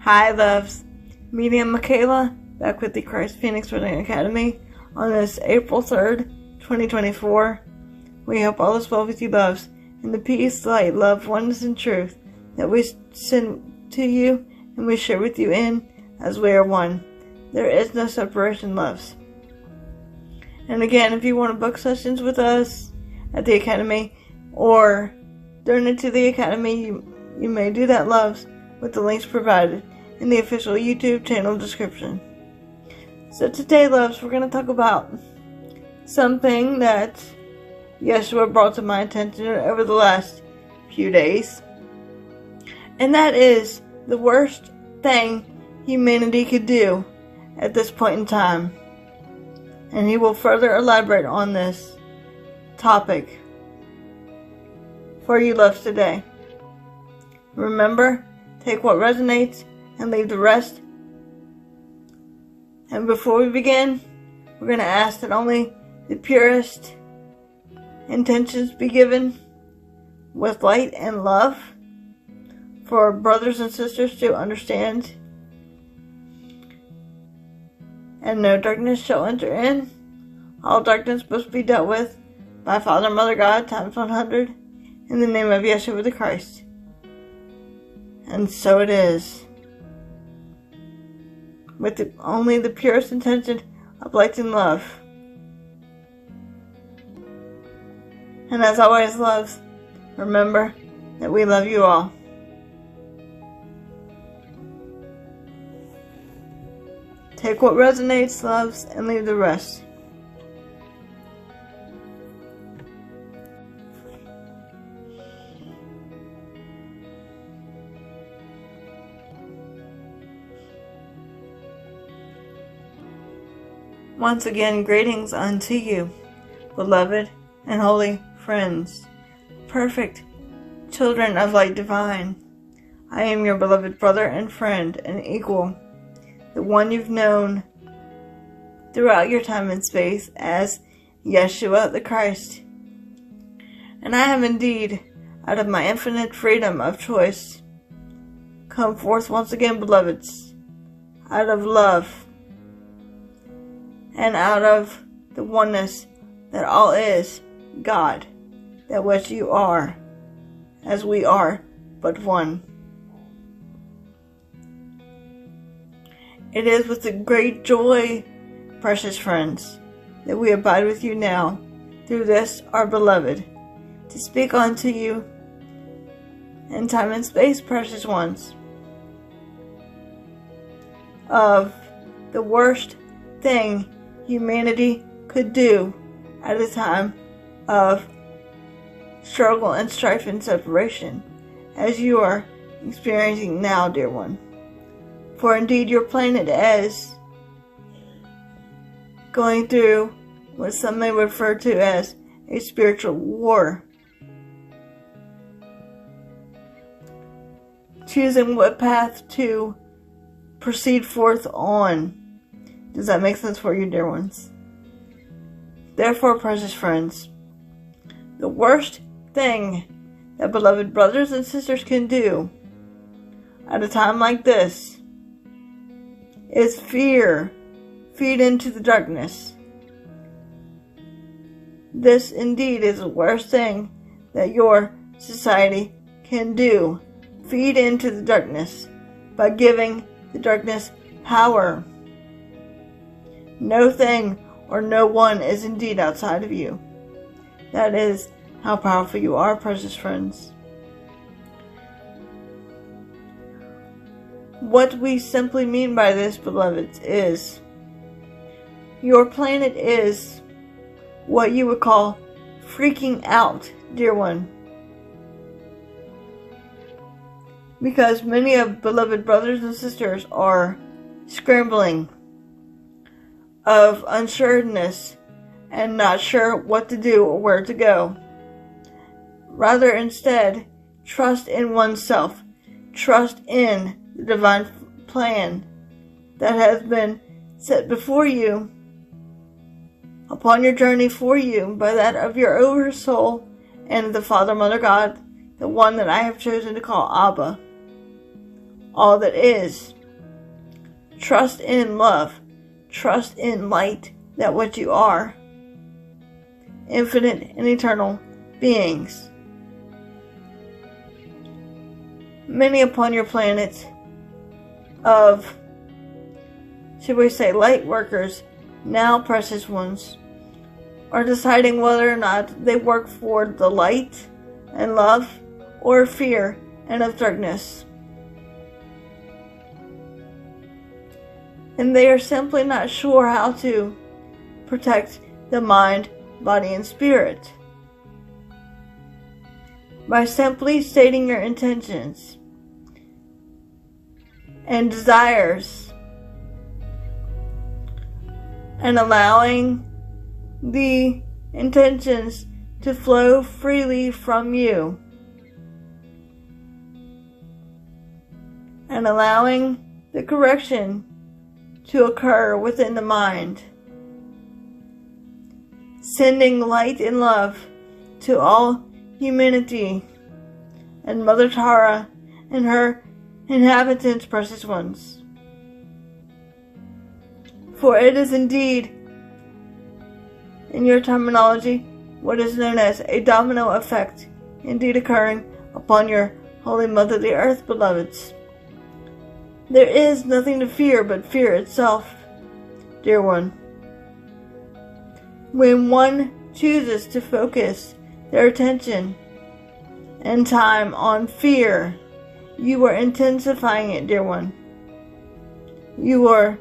Hi, loves. mediumMikalafb, back with the Christ Phoenix Wedding Academy on this April 3rd, 2024. We hope all is well with you, loves, and the peace, light, love, oneness, and truth that we send to you and we share with you in as we are one. There is no separation, loves. And again, if you want to book sessions with us at the Academy or donate to the Academy, you may do that, loves, with the links provided in the official YouTube channel description. So today, loves, we're going to talk about something that Yeshua brought to my attention over the last few days. And that is the worst thing humanity could do at this point in time. And he will further elaborate on this topic for you, loves, today. Remember, take what resonates and leave the rest. And before we begin, we're going to ask that only the purest intentions be given with light and love for brothers and sisters to understand. And no darkness shall enter in. All darkness must be dealt with by Father and Mother God times 100 in the name of Yeshua the Christ. And so it is. With only the purest intention of light and love. And as always, loves, remember that we love you all. Take what resonates, loves, and leave the rest. Once again, greetings unto you, beloved and holy friends, perfect children of light divine. I am your beloved brother and friend and equal, the one you've known throughout your time and space as Yeshua the Christ. And I have indeed, out of my infinite freedom of choice, come forth once again, beloveds, out of love and out of the oneness that all is God, that which you are, as we are but one. It is with a great joy, precious friends, that we abide with you now, through this our beloved, to speak unto you in time and space, precious ones, of the worst thing humanity could do at a time of struggle and strife and separation, as you are experiencing now, dear one. For indeed your planet is going through what some may refer to as a spiritual war. Choosing what path to proceed forth on. Does that make sense for you, dear ones? Therefore, precious friends, the worst thing that beloved brothers and sisters can do at a time like this is feed into the darkness. This indeed is the worst thing that your society can do. Feed into the darkness by giving the darkness power. No thing or no one is indeed outside of you. That is how powerful you are, precious friends. What we simply mean by this, beloveds, is your planet is what you would call freaking out, dear one. Because many of beloved brothers and sisters are scrambling of unsureness and not sure what to do or where to go. Rather, instead, trust in oneself. Trust in the divine plan that has been set before you upon your journey for you by that of your oversoul and the Father, Mother God, the one that I have chosen to call Abba. all that is. Trust in love. Trust in light, that what you are. Infinite and eternal beings. Many upon your planet of, should we say, light workers, now precious ones, are deciding whether or not they work for the light and love or fear and of darkness. And they are simply not sure how to protect the mind, body, and spirit. By simply stating your intentions and desires and allowing the intentions to flow freely from you and allowing the correction to occur within the mind, sending light and love to all humanity and Mother Tara and her inhabitants, precious ones. For it is indeed, in your terminology, what is known as a domino effect, indeed occurring upon your Holy Mother the Earth, beloveds. There is nothing to fear but fear itself, dear one. When one chooses to focus their attention and time on fear, you are intensifying it, dear one. You are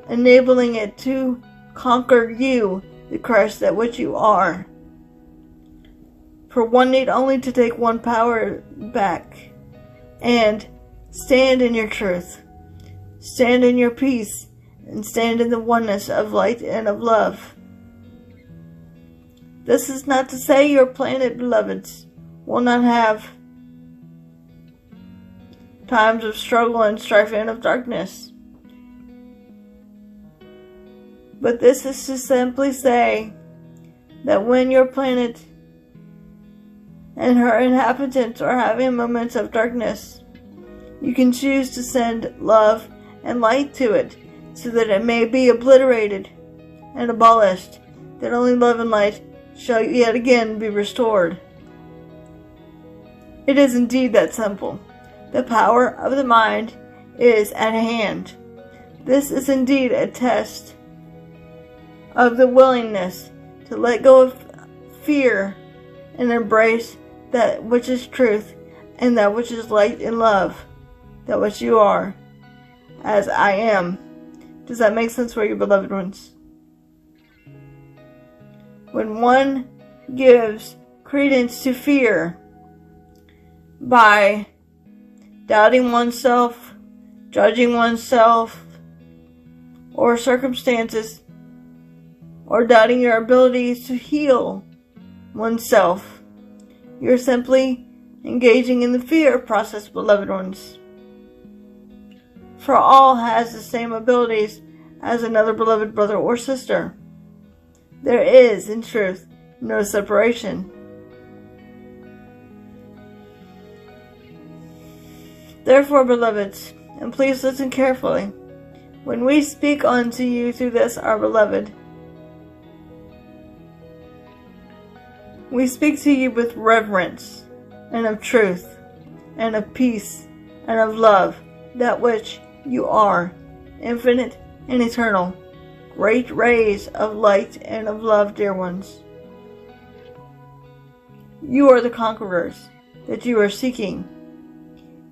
enabling it to conquer you, the Christ that which you are. For one need only to take one power back and stand in your truth, stand in your peace, and stand in the oneness of light and of love. This is not to say your planet, beloveds, will not have times of struggle and strife and of darkness. But this is to simply say that when your planet and her inhabitants are having moments of darkness, you can choose to send love and light to it so that it may be obliterated and abolished, that only love and light shall yet again be restored. It is indeed that simple. The power of the mind is at hand. This is indeed a test of the willingness to let go of fear and embrace that which is truth and that which is light and love, that which you are, as I am. Does that make sense for you, beloved ones? When one gives credence to fear by doubting oneself, judging oneself, or circumstances, or doubting your abilities to heal oneself, you're simply engaging in the fear process, beloved ones. For all has the same abilities as another beloved brother or sister. There is, in truth, no separation. Therefore, beloveds, and please listen carefully, when we speak unto you through this, our beloved, we speak to you with reverence, and of truth, and of peace, and of love, that which you are, infinite and eternal, great rays of light and of love, dear ones. You are the conquerors that you are seeking.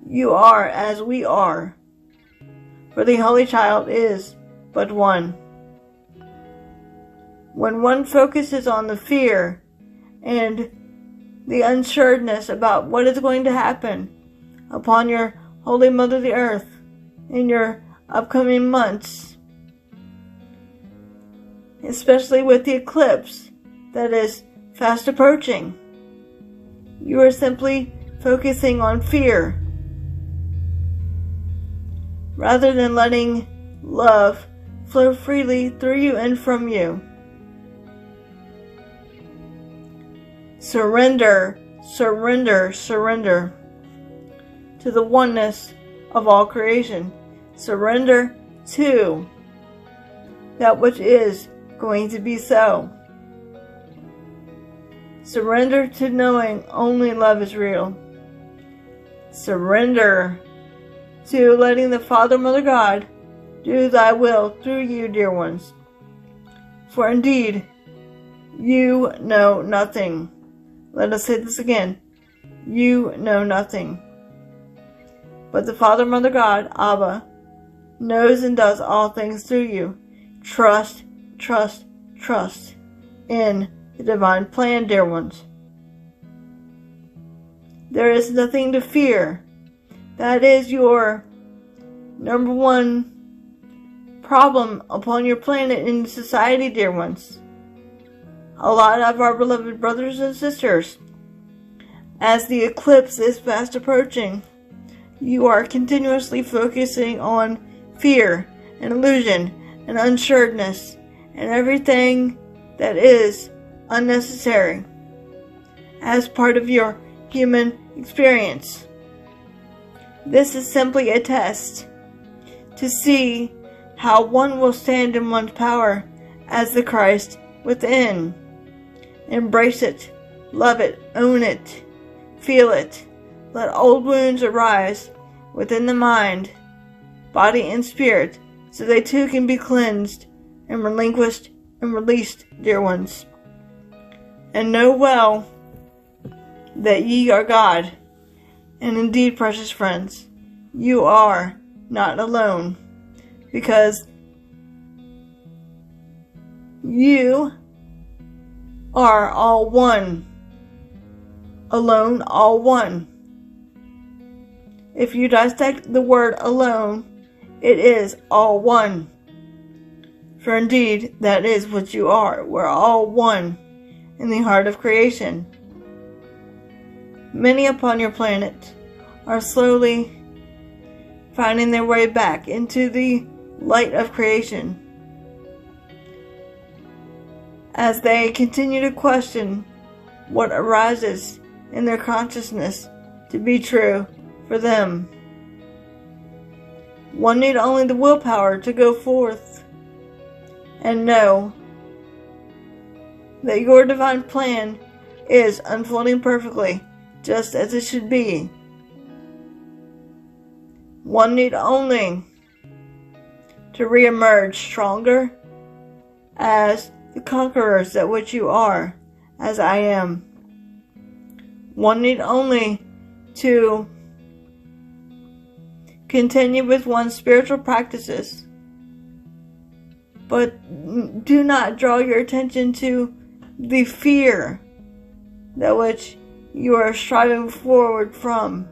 You are as we are, for the Holy Child is but one. When one focuses on the fear and the unsureness about what is going to happen upon your Holy Mother the Earth in your upcoming months, especially with the eclipse that is fast approaching, you are simply focusing on fear rather than letting love flow freely through you and from you. Surrender, surrender, surrender to the oneness of all creation. Surrender to that which is going to be so. Surrender to knowing only love is real. Surrender to letting the Father, Mother, God do thy will through you, dear ones. For indeed, you know nothing. Let us say this again. You know nothing. But the Father, Mother, God, Abba, knows and does all things through you. Trust, trust, trust in the divine plan, dear ones. There is nothing to fear. That is your number one problem upon your planet and society, dear ones. A lot of our beloved brothers and sisters, as the eclipse is fast approaching, you are continuously focusing on fear and illusion and unsureness and everything that is unnecessary as part of your human experience. This is simply a test to see how one will stand in one's power as the Christ within. Embrace it, love it, own it, feel it. Let old wounds arise within the mind, body, and spirit, so they too can be cleansed and relinquished and released, dear ones. And know well that ye are God. And indeed, precious friends, you are not alone, because you are all one. Alone, all one. If you dissect the word alone, it is all one. For indeed, that is what you are. We're all one in the heart of creation. Many upon your planet are slowly finding their way back into the light of creation as they continue to question what arises in their consciousness to be true for them. One need only the willpower to go forth and know that your divine plan is unfolding perfectly, just as it should be. One need only to re-emerge stronger as the conquerors that which you are, as I am. One need only to continue with one's spiritual practices, but do not draw your attention to the fear that which you are striving forward from.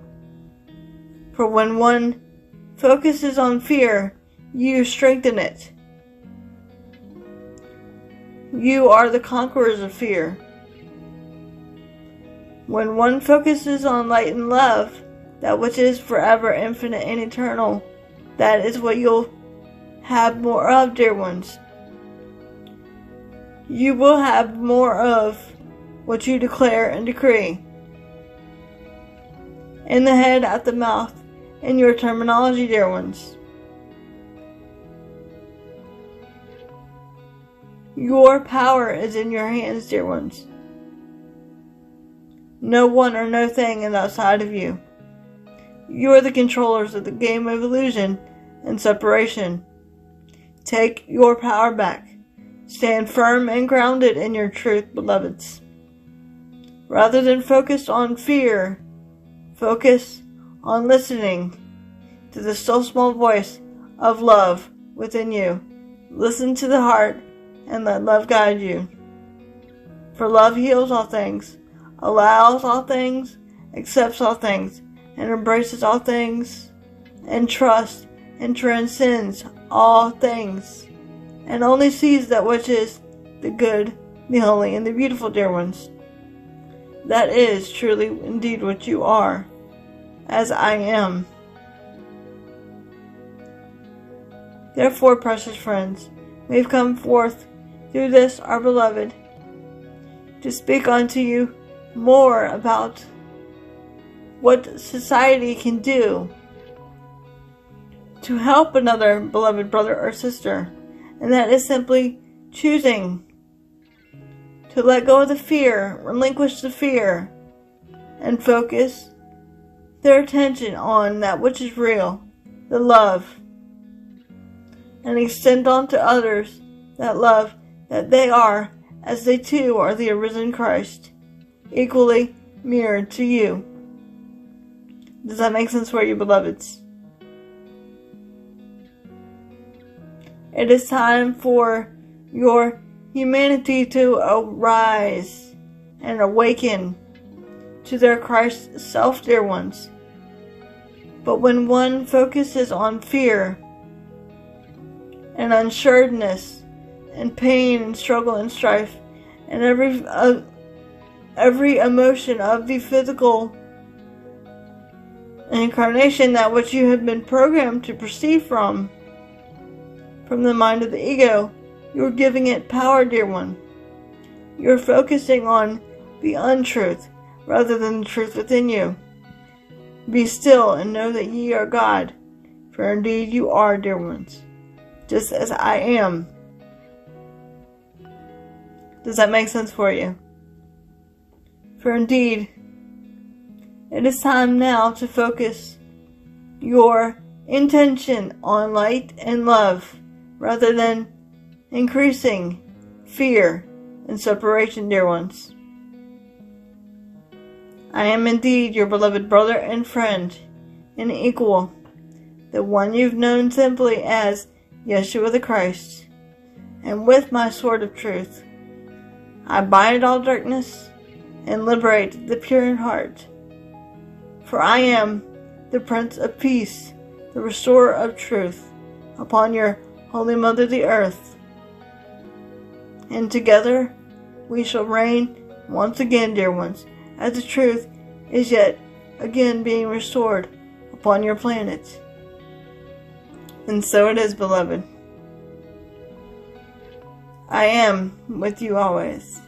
For when one focuses on fear, you strengthen it. You are the conquerors of fear. When one focuses on light and love, that which is forever, infinite, and eternal, that is what you'll have more of, dear ones. You will have more of what you declare and decree. In the head, at the mouth, in your terminology, dear ones. Your power is in your hands, dear ones. No one or no thing is outside of you. You are the controllers of the game of illusion and separation. Take your power back. Stand firm and grounded in your truth, beloveds. Rather than focus on fear, focus on listening to the still small voice of love within you. Listen to the heart and let love guide you. For love heals all things, allows all things, accepts all things, and embraces all things, and trusts and transcends all things, and only sees that which is the good, the holy, and the beautiful, dear ones. That is truly indeed what you are, as I am. Therefore, precious friends, we have come forth through this, our beloved, to speak unto you more about what society can do to help another beloved brother or sister, and that is simply choosing to let go of the fear, relinquish the fear, and focus their attention on that which is real, the love, and extend on to others that love that they are, as they too are the arisen Christ, equally mirrored to you. Does that make sense for you, beloveds? It is time for your humanity to arise and awaken to their Christ self, dear ones. But when one focuses on fear and unsureness and pain and struggle and strife and every emotion of the physical incarnation, that which you have been programmed to perceive from the mind of the ego, you're giving it power, dear one. You're focusing on the untruth rather than the truth within you. Be still and know that ye are God, for indeed you are, dear ones, just as I am. Does that make sense for you? For indeed, it is time now to focus your intention on light and love, rather than increasing fear and separation, dear ones. I am indeed your beloved brother and friend and equal, the one you've known simply as Yeshua the Christ, and with my sword of truth, I bind all darkness and liberate the pure in heart. For I am the Prince of Peace, the restorer of truth, upon your Holy Mother the Earth. And together we shall reign once again, dear ones, as the truth is yet again being restored upon your planet. And so it is, beloved. I am with you always.